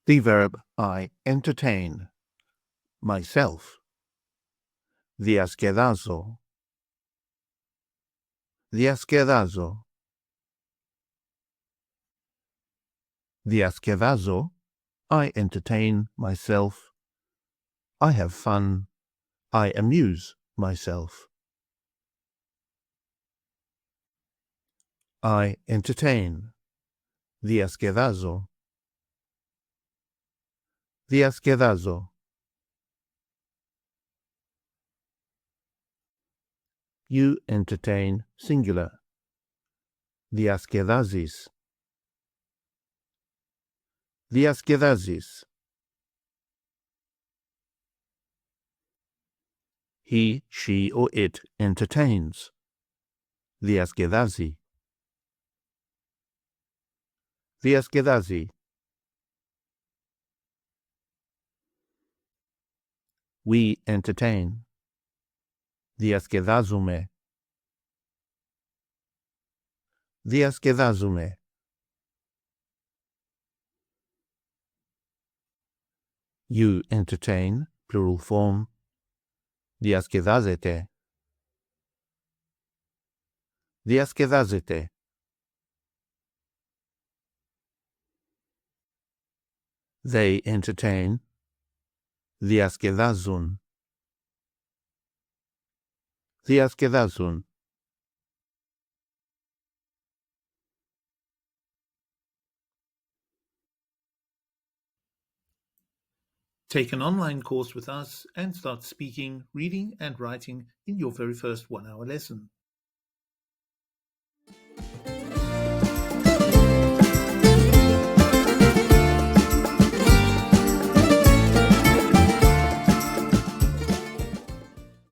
The verb I entertain myself. Διασκεδάζω. Διασκεδάζω. Διασκεδάζω. I entertain myself. I have fun. I amuse myself. I entertain. Διασκεδάζω. Διασκεδάζω. You entertain singular. Διασκεδάζεις. Διασκεδάζεις. He, she, or it entertains. Διασκεδάζει. Διασκεδάζει. We entertain. Διασκεδάζουμε. Διασκεδάζουμε. You entertain, plural form. Διασκεδάζετε. Διασκεδάζετε. They entertain. Διασκεδάζουν. Διασκεδάζουν. Take an online course with us and start speaking, reading, and writing in your very first 1-hour lesson.